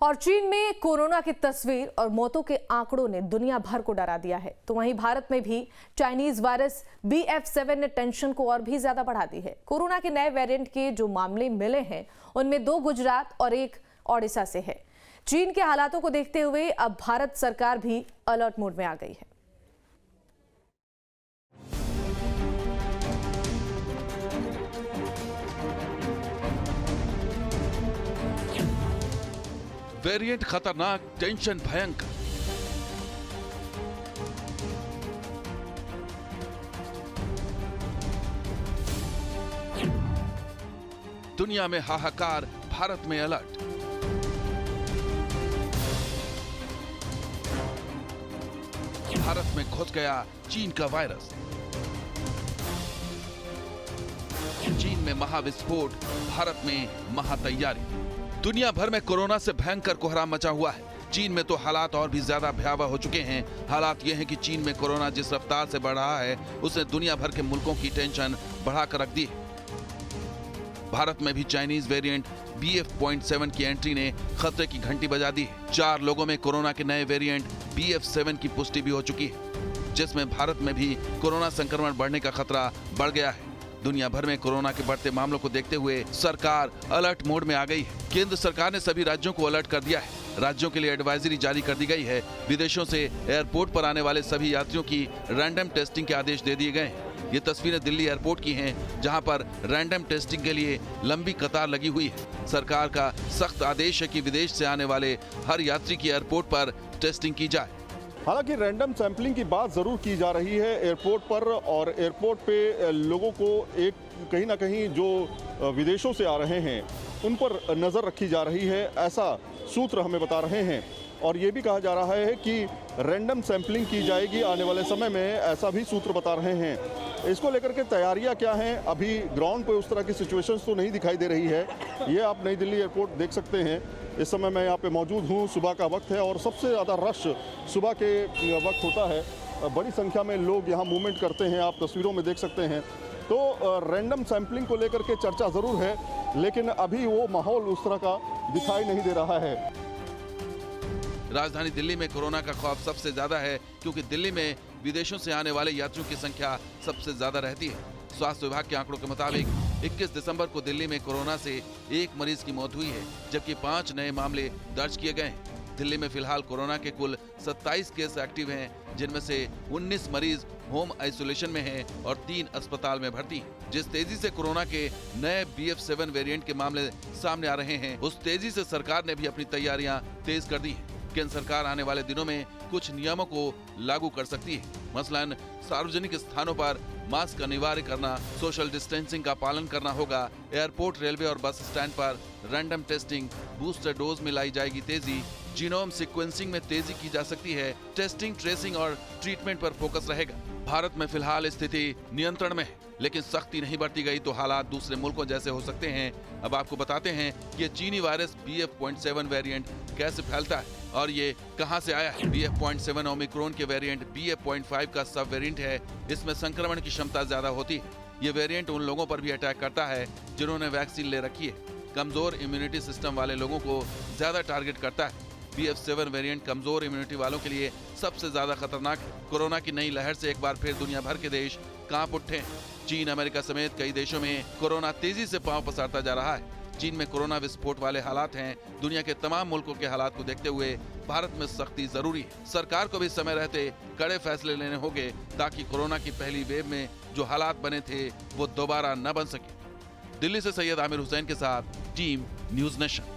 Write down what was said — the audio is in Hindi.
और चीन में कोरोना की तस्वीर और मौतों के आंकड़ों ने दुनिया भर को डरा दिया है। तो वहीं भारत में भी चाइनीज वायरस BF7 ने टेंशन को और भी ज्यादा बढ़ा दी है। कोरोना के नए वेरिएंट के जो मामले मिले हैं उनमें 2 गुजरात और 1 ओडिशा से है। चीन के हालातों को देखते हुए अब भारत सरकार भी अलर्ट मोड में आ गई है। वेरिएंट खतरनाक, टेंशन भयंकर। दुनिया में हाहाकार, भारत में अलर्ट। भारत में घुस गया चीन का वायरस। चीन में महाविस्फोट, भारत में महातैयारी। दुनिया भर में कोरोना से भयंकर कोहराम मचा हुआ है। चीन में तो हालात और भी ज्यादा भयावह हो चुके हैं। हालात ये हैं कि चीन में कोरोना जिस रफ्तार से बढ़ रहा है उसने दुनिया भर के मुल्कों की टेंशन बढ़ाकर रख दी है। भारत में भी चाइनीज वेरिएंट BF.7 की एंट्री ने खतरे की घंटी बजा दी है। 4 लोगों में कोरोना के नए वेरिएंट BF7 की पुष्टि भी हो चुकी है, जिसमें भारत में भी कोरोना संक्रमण बढ़ने का खतरा बढ़ गया है। दुनिया भर में कोरोना के बढ़ते मामलों को देखते हुए सरकार अलर्ट मोड में आ गई है। केंद्र सरकार ने सभी राज्यों को अलर्ट कर दिया है। राज्यों के लिए एडवाइजरी जारी कर दी गई है। विदेशों से एयरपोर्ट पर आने वाले सभी यात्रियों की रैंडम टेस्टिंग के आदेश दे दिए गए हैं। ये तस्वीरें दिल्ली एयरपोर्ट की हैं, जहां पर रैंडम टेस्टिंग के लिए लंबी कतार लगी हुई है। सरकार का सख्त आदेश है कि विदेश से आने वाले हर यात्री की एयरपोर्ट पर टेस्टिंग की जाए। हालांकि रैंडम सैंपलिंग की बात ज़रूर की जा रही है एयरपोर्ट पर, और एयरपोर्ट पे लोगों को एक कहीं ना कहीं जो विदेशों से आ रहे हैं उन पर नज़र रखी जा रही है, ऐसा सूत्र हमें बता रहे हैं। और ये भी कहा जा रहा है कि रैंडम सैंपलिंग की जाएगी आने वाले समय में, ऐसा भी सूत्र बता रहे हैं। इसको लेकर के तैयारियां क्या हैं, अभी ग्राउंड पे उस तरह की सिचुएशंस तो नहीं दिखाई दे रही है। ये आप नई दिल्ली एयरपोर्ट देख सकते हैं। इस समय मैं यहाँ पे मौजूद हूँ, सुबह का वक्त है और सबसे ज़्यादा रश सुबह के वक्त होता है। बड़ी संख्या में लोग यहाँ मूवमेंट करते हैं, आप तस्वीरों में देख सकते हैं। तो रैंडम सैंपलिंग को लेकर के चर्चा ज़रूर है, लेकिन अभी वो माहौल उस तरह का दिखाई नहीं दे रहा है। राजधानी दिल्ली में कोरोना का खौफ सबसे ज्यादा है, क्योंकि दिल्ली में विदेशों से आने वाले यात्रियों की संख्या सबसे ज्यादा रहती है। स्वास्थ्य विभाग के आंकड़ों के मुताबिक 21 दिसंबर को दिल्ली में कोरोना से 1 मरीज की मौत हुई है, जबकि 5 नए मामले दर्ज किए गए हैं। दिल्ली में फिलहाल कोरोना के कुल 27 केस एक्टिव हैं, जिनमें से 19 मरीज होम आइसोलेशन में हैं और 3 अस्पताल में भर्ती हैं। जिस तेजी से कोरोना के नए BF7 वेरिएंट के मामले सामने आ रहे हैं, उस तेजी से सरकार ने भी अपनी तैयारियां तेज कर दी है। केंद्र सरकार आने वाले दिनों में कुछ नियमों को लागू कर सकती है। मसलन सार्वजनिक स्थानों पर मास्क अनिवार्य करना, सोशल डिस्टेंसिंग का पालन करना होगा। एयरपोर्ट, रेलवे और बस स्टैंड पर रैंडम टेस्टिंग, बूस्टर डोज में लाई जाएगी तेजी। जीनोम सीक्वेंसिंग में तेजी की जा सकती है। टेस्टिंग, ट्रेसिंग और ट्रीटमेंट पर फोकस रहेगा। भारत में फिलहाल स्थिति नियंत्रण में है, लेकिन सख्ती नहीं बरती गई तो हालात दूसरे मुल्कों जैसे हो सकते हैं। अब आपको बताते हैं कि ये चीनी वायरस BF.7 वेरिएंट कैसे फैलता है और ये कहां से आया है। BF.7 ओमिक्रॉन के वेरिएंट BF.5 का सब वेरिएंट है। इसमें संक्रमण की क्षमता ज्यादा होती है। ये वेरिएंट उन लोगों पर भी अटैक करता है जिन्होंने वैक्सीन ले रखी है। कमजोर इम्यूनिटी सिस्टम वाले लोगों को ज्यादा टारगेट करता है। BF7 वेरिएंट कमजोर इम्यूनिटी वालों के लिए सबसे ज्यादा खतरनाक है। कोरोना की नई लहर से एक बार फिर दुनिया भर के देश कांप उठे हैं। चीन, अमेरिका समेत कई देशों में कोरोना तेजी से पांव पसारता जा रहा है। चीन में कोरोना विस्फोट वाले हालात हैं। दुनिया के तमाम मुल्कों के हालात को देखते हुए भारत में सख्ती जरूरी है। सरकार को भी समय रहते कड़े फैसले लेने होंगे, ताकि कोरोना की पहली वेव में जो हालात बने थे वो दोबारा न बन सके। दिल्ली से सैयद आमिर हुसैन के साथ टीम न्यूज़ नेशन।